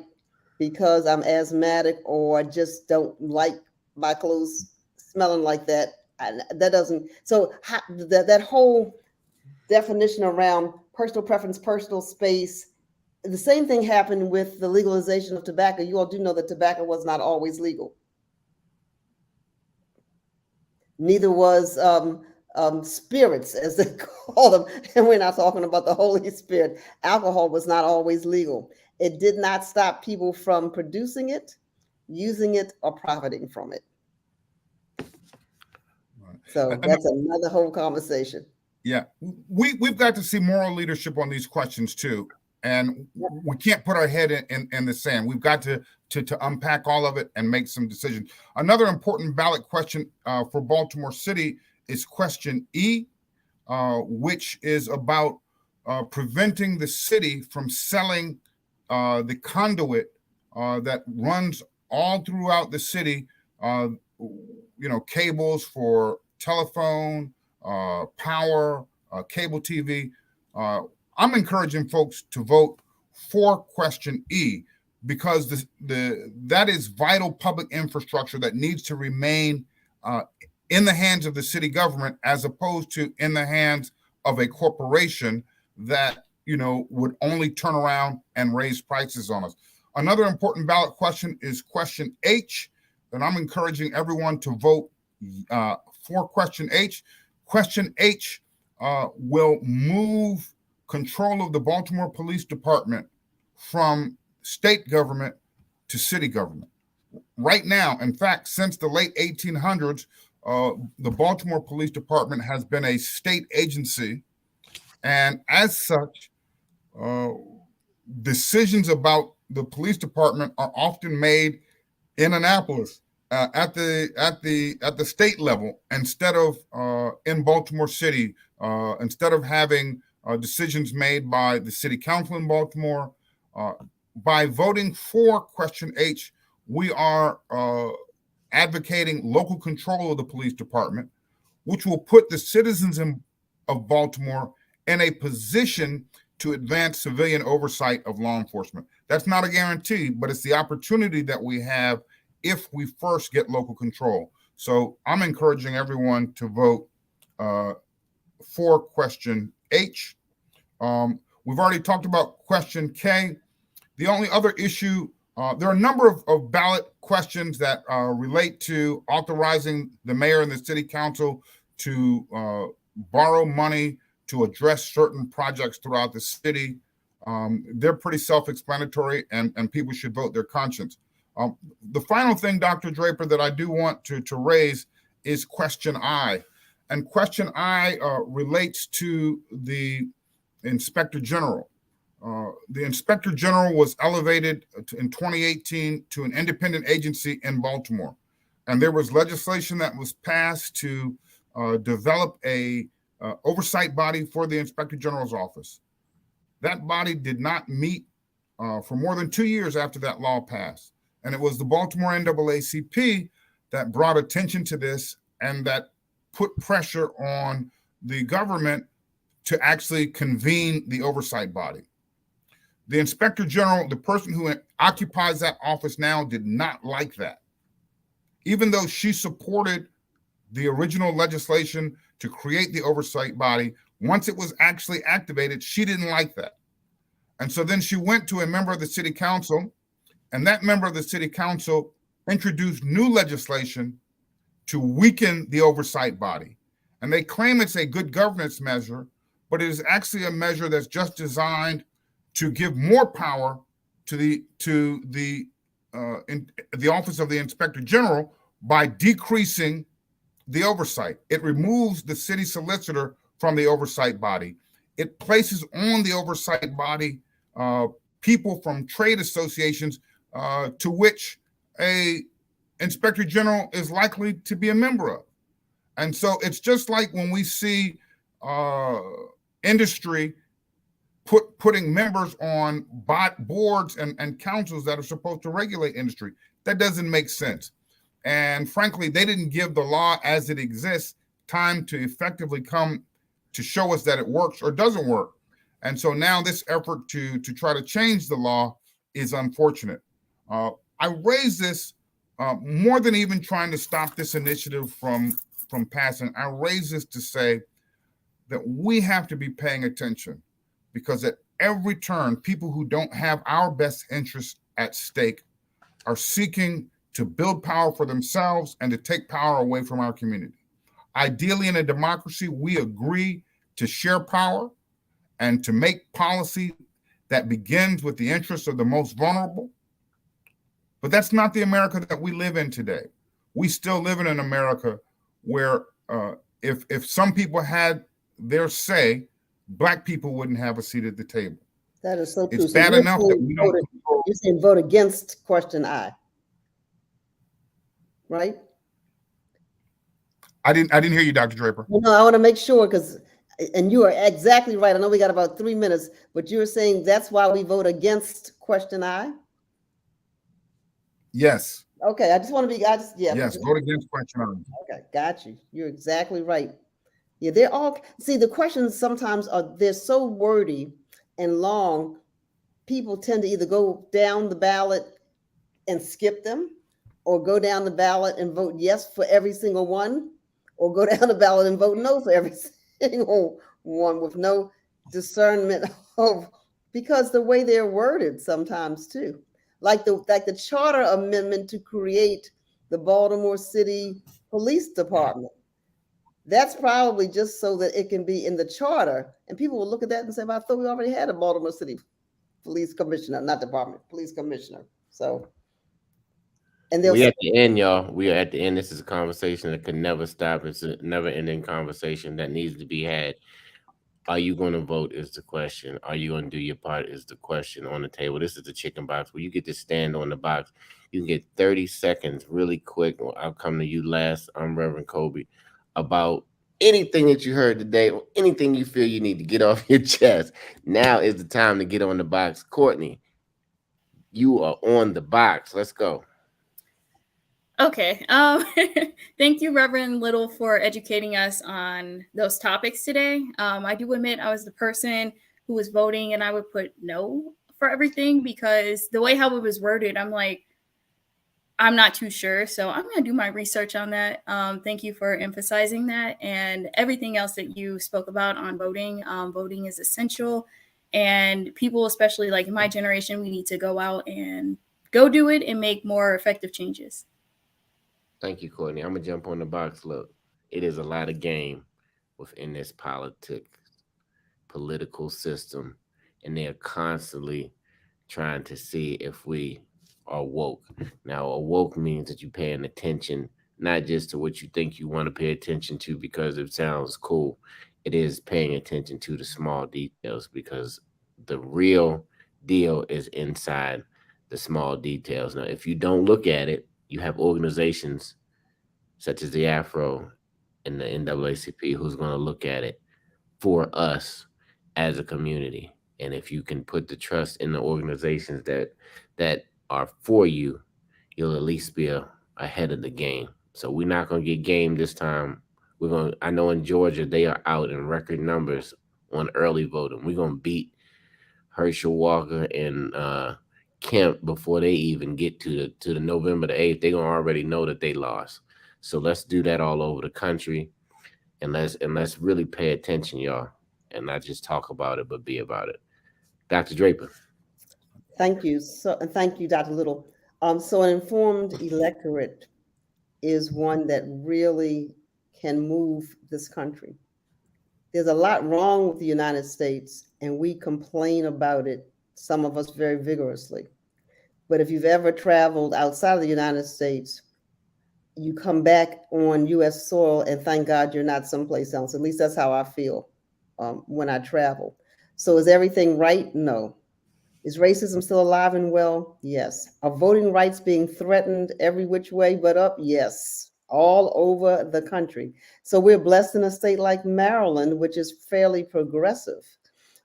because I'm asthmatic or just don't like my clothes smelling like that. That doesn't, so that whole definition around personal preference, personal space, the same thing happened with the legalization of tobacco. You all do know that tobacco was not always legal. Neither was spirits, as they call them. And we're not talking about the Holy Spirit. Alcohol was not always legal. It did not stop people from producing it, using it, or profiting from it. Right. So that's another whole conversation. Yeah, we've got to see moral leadership on these questions too. And we can't put our head in the sand. We've got to unpack all of it and make some decisions. Another important ballot question for Baltimore City is question E, which is about preventing the city from selling the conduit that runs all throughout the city, you know, cables for telephone, power, cable TV. I'm encouraging folks to vote for question E because that is vital public infrastructure that needs to remain in the hands of the city government as opposed to in the hands of a corporation that, you know, would only turn around and raise prices on us. Another important ballot question is question H, and I'm encouraging everyone to vote for question H. Question H will move control of the Baltimore Police Department from state government to city government. Right now, in fact, since the late 1800s, the Baltimore Police Department has been a state agency, and as such, decisions about the police department are often made in Annapolis at the state level instead of in Baltimore City, instead of having decisions made by the city council in Baltimore. By voting for question H, we are advocating local control of the police department, which will put the citizens of Baltimore in a position to advance civilian oversight of law enforcement. That's not a guarantee, but it's the opportunity that we have if we first get local control. So I'm encouraging everyone to vote for question H. We've already talked about question K. The only other issue, there are a number of ballot questions that relate to authorizing the mayor and the city council to borrow money to address certain projects throughout the city. They're pretty self-explanatory, and people should vote their conscience. The final thing, Dr. Draper, that I do want to raise is question I. And question I relates to the Inspector General. The Inspector General was elevated in 2018 to an independent agency in Baltimore. And there was legislation that was passed to develop a oversight body for the Inspector General's office. That body did not meet for more than 2 years after that law passed. And it was the Baltimore NAACP that brought attention to this and that put pressure on the government to actually convene the oversight body. The Inspector General, the person who occupies that office now, did not like that. Even though she supported the original legislation to create the oversight body, Once it was actually activated, she didn't like that. And so then she went to a member of the city council, and that member of the city council introduced new legislation to weaken the oversight body. And they claim it's a good governance measure, but it is actually a measure that's just designed to give more power to the Office of the Inspector General by decreasing the oversight. It removes the city solicitor from the oversight body. It places on the oversight body people from trade associations to which a inspector general is likely to be a member of. And so it's just like when we see industry putting members on boards and councils that are supposed to regulate industry. That doesn't make sense. And frankly, they didn't give the law as it exists time to effectively come to show us that it works or doesn't work. And so now this effort to try to change the law is unfortunate. I raise this more than even trying to stop this initiative from passing. I raise this to say that we have to be paying attention, because at every turn, people who don't have our best interests at stake are seeking to build power for themselves and to take power away from our community. Ideally, in a democracy, we agree to share power and to make policy that begins with the interests of the most vulnerable. But that's not the America that we live in today. We still live in an America where if some people had their say, Black people wouldn't have a seat at the table. That is so true. It's bad enough that we don't control. You're saying vote against question I, right? I didn't hear you, Dr. Draper. No, I want to make sure, because, and you are exactly right. I know we got about 3 minutes, but you're saying that's why we vote against question I? Yes. Okay, I just want to be, Yes, vote against question I. Okay, got you. You're exactly right. Yeah, they're all, see, the questions sometimes they're so wordy and long, people tend to either go down the ballot and skip them, or go down the ballot and vote yes for every single one, or go down the ballot and vote no for every single one with no discernment of, because the way they're worded sometimes too. Like the charter amendment to create the Baltimore City Police Department. That's probably just so that it can be in the charter. And people will look at that and say, well, I thought we already had a Baltimore City Police Commissioner, not department, police commissioner. So, and they'll we at the end, y'all. We are at the end. This is a conversation that could never stop. It's a never ending conversation that needs to be had. Are you going to vote is the question. Are you going to do your part is the question on the table. This is the chicken box where you get to stand on the box. You can get 30 seconds really quick. I'll come to you last. I'm Reverend Kobi. About anything that you heard today or anything you feel you need to get off your chest. Now is the time to get on the box. Courtney, you are on the box. Let's go. Okay. Thank you, Reverend Little, for educating us on those topics today. I do admit I was the person who was voting, and I would put no for everything, because the way how it was worded, I'm like, I'm not too sure. So I'm going to do my research on that. Thank you for emphasizing that, and everything else that you spoke about on voting. Voting is essential, and people, especially like in my generation, we need to go out and go do it and make more effective changes. Thank you, Courtney. I'm going to jump on the box. Look, it is a lot of game within this political system, and they're constantly trying to see if we are woke. Now, a woke means that you're paying attention, not just to what you think you want to pay attention to because it sounds cool. It is paying attention to the small details, because the real deal is inside the small details. Now, if you don't look at it, you have organizations such as the Afro and the NAACP who's going to look at it for us as a community. And if you can put the trust in the organizations that are for you, you'll at least be ahead of the game. So we're not going to get game this time. I know in Georgia, they are out in record numbers on early voting. We're going to beat Herschel Walker and Kemp before they even get to the November the 8th. They're gonna already know that they lost. So let's do that all over the country, and let's really pay attention, y'all. and not just talk about it, but be about it. Dr. Draper. Thank you. And thank you, Dr. Little. So an informed electorate is one that really can move this country. There's a lot wrong with the United States, and we complain about it, some of us very vigorously. But if you've ever traveled outside of the United States, you come back on U.S. soil and thank God you're not someplace else. At least that's how I feel when I travel. So is everything right? No. Is racism still alive and well? Yes. Are voting rights being threatened every which way but up? Yes. All over the country. So we're blessed in a state like Maryland, which is fairly progressive.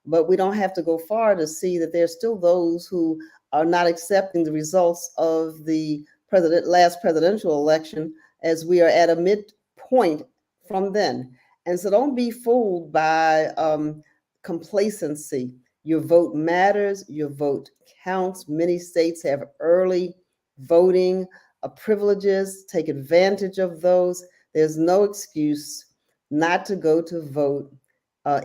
But we don't have to go far to see that there's still those who are not accepting the results of the last presidential election, as we are at a midpoint from then. And so don't be fooled by complacency. Your vote matters, your vote counts. Many states have early voting privileges. Take advantage of those. There's no excuse not to go to vote.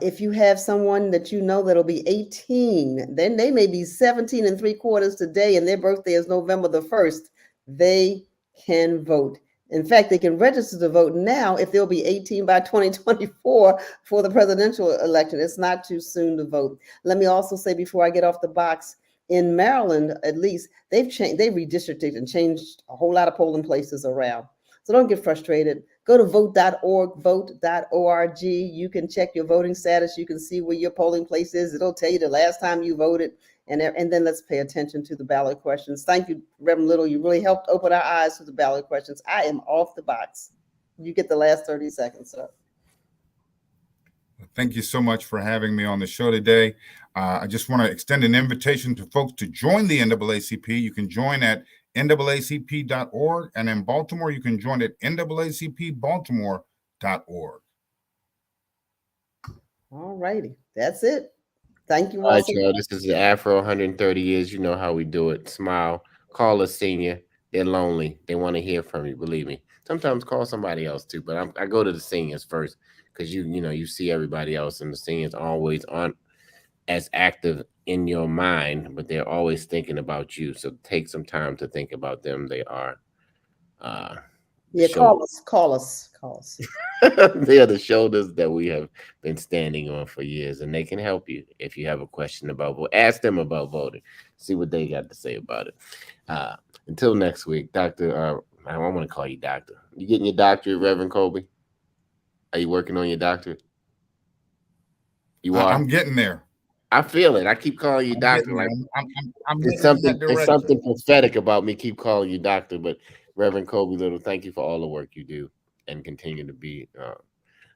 If you have someone that you know that'll be 18, then they may be 17 3/4 today, and their birthday is November the 1st, they can vote. In fact, they can register to vote now if they'll be 18 by 2024 for the presidential election. It's not too soon to vote. Let me also say, before I get off the box, in Maryland, at least, they've redistricted and changed a whole lot of polling places around. So don't get frustrated. Go to vote.org, vote.org. You can check your voting status. You can see where your polling place is. It'll tell you the last time you voted. And then let's pay attention to the ballot questions. Thank you, Reverend Little. You really helped open our eyes to the ballot questions. I am off the box. You get the last 30 seconds, sir. Thank you so much for having me on the show today. I just want to extend an invitation to folks to join the NAACP. You can join at NAACP.org. And in Baltimore, you can join at NAACPBaltimore.org. All righty. That's it. Thank you All right, so y'all. much. This is Afro 130 years. You know how we do it. Smile. Call a senior. They're lonely. They want to hear from you. Believe me. Sometimes call somebody else too, but I go to the seniors first because you see everybody else, and the seniors always aren't as active in your mind, but they're always thinking about you. So take some time to think about them. They are. Yeah, call us. They are the shoulders that we have been standing on for years, and they can help you if you have a question about voting. Ask them about voting. See what they got to say about it. Until next week, Doctor. I want to call you Doctor. You getting your doctorate, Reverend Kobi? Are you working on your doctorate? You are. I'm getting there. I feel it. I keep calling you Doctor. Like there's something prophetic about me keep calling you Doctor. But Reverend Kobi Little, thank you for all the work you do and continue to be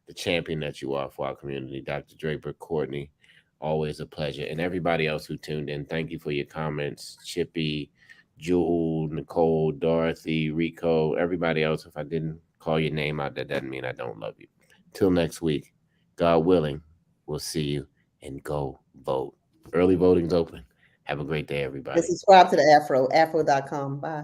the champion that you are for our community. Dr. Draper, Courtney, always a pleasure. And everybody else who tuned in, thank you for your comments. Chippy, Jewel, Nicole, Dorothy, Rico, everybody else. If I didn't call your name out, that doesn't mean I don't love you. Till next week, God willing, we'll see you, and go vote. Early voting's open. Have a great day, everybody. And subscribe to the Afro, afro.com. Bye.